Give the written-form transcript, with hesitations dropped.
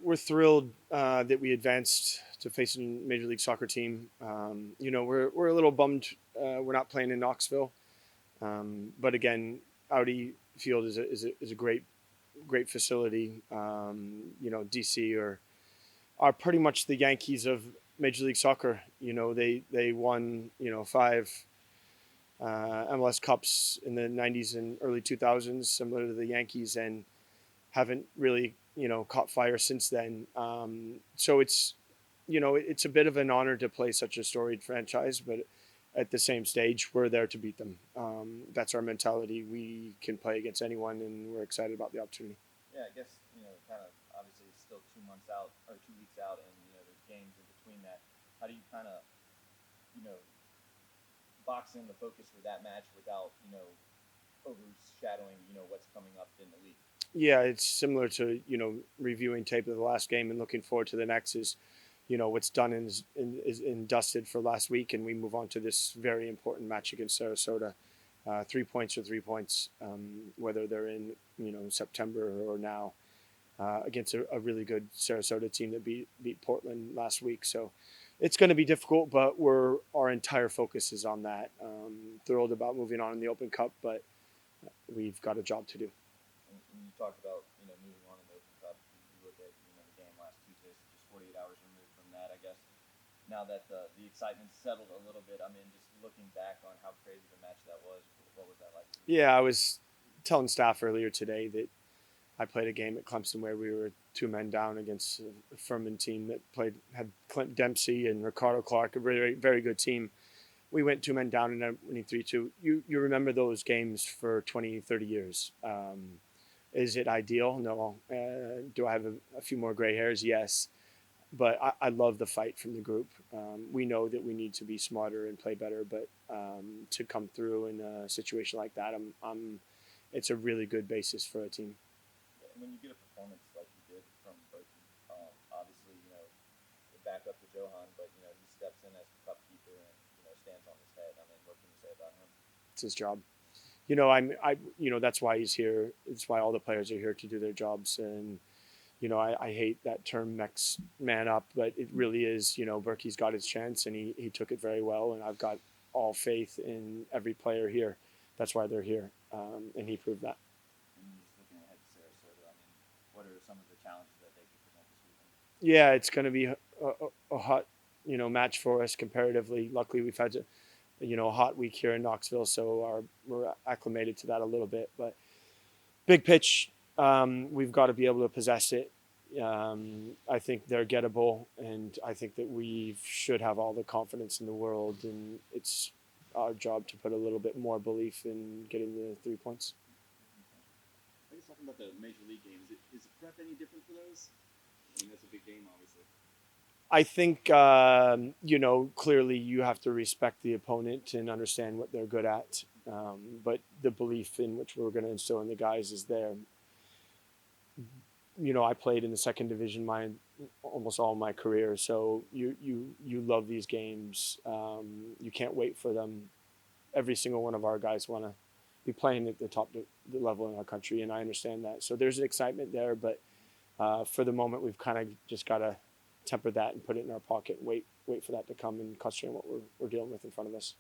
we're thrilled that we advanced to face a Major League Soccer team. We're a little bummed we're not playing in Knoxville, but again, Audi Field is a great facility. DC are pretty much the Yankees of Major League Soccer. They won five MLS Cups in the '90s and early 2000s, similar to the Yankees, and haven't really caught fire since then. So it's a bit of an honor to play such a storied franchise, but at the same stage, we're there to beat them. That's our mentality. We can play against anyone, and we're excited about the opportunity. Yeah, I guess kind of obviously it's still 2 months out or 2 weeks out, and there's games in between that. How do you kind of you know box in the focus for that match without overshadowing what's coming up in the league? Yeah, it's similar to reviewing tape of the last game and looking forward to the next. Is what's done is dusted for last week, and we move on to this very important match against Sarasota. 3 points or 3 points, whether they're in September or now, against a really good Sarasota team that beat Portland last week. So it's going to be difficult, but our entire focus is on that. Thrilled about moving on in the Open Cup, but we've got a job to do. And you talked about moving on in the Open Cup. You look at the game last Tuesday, so just 48 hours removed from that. I guess now that the excitement settled a little bit, I mean, just looking back on how crazy the match that was, what was that like? Yeah, I was telling staff earlier today that I played a game at Clemson where we were 2 men down against a Furman team that had Clint Dempsey and Ricardo Clark, a very very good team. We went 2 men down and then winning 3-2. You remember those games for 20, 30 years. Is it ideal? No. Do I have a few more gray hairs? Yes. But I love the fight from the group. We know that we need to be smarter and play better, but to come through in a situation like that, it's a really good basis for a team. When you get a performance like you did from Berkey, obviously the backup to Johan, but he steps in as the cup keeper and stands on his head. I mean, what can you say about him? It's his job. That's why he's here. It's why all the players are here to do their jobs. And I hate that term next man up, but it really is. Berkey's got his chance, and he took it very well. And I've got all faith in every player here. That's why they're here, and he proved that. And just looking ahead to Sarasota, I mean, what are some of the challenges that they could present this weekend? Yeah, it's going to be a hot match for us comparatively. Luckily, we've had a hot week here in Knoxville, so we're acclimated to that a little bit. But big pitch, we've got to be able to possess it. I think they're gettable, and I think that we should have all the confidence in the world, and it's our job to put a little bit more belief in getting the 3 points. I guess talking about the major league games, is the prep any different for those? I mean, that's a big game, obviously. I think clearly you have to respect the opponent and understand what they're good at, but the belief in which we're going to instill in the guys is there. I played in the second division almost all my career, so you love these games. You can't wait for them. Every single one of our guys want to be playing at the top level in our country, and I understand that. So there's an excitement there, but for the moment, we've kind of just got to temper that and put it in our pocket. Wait for that to come and concentrate on what we're dealing with in front of us.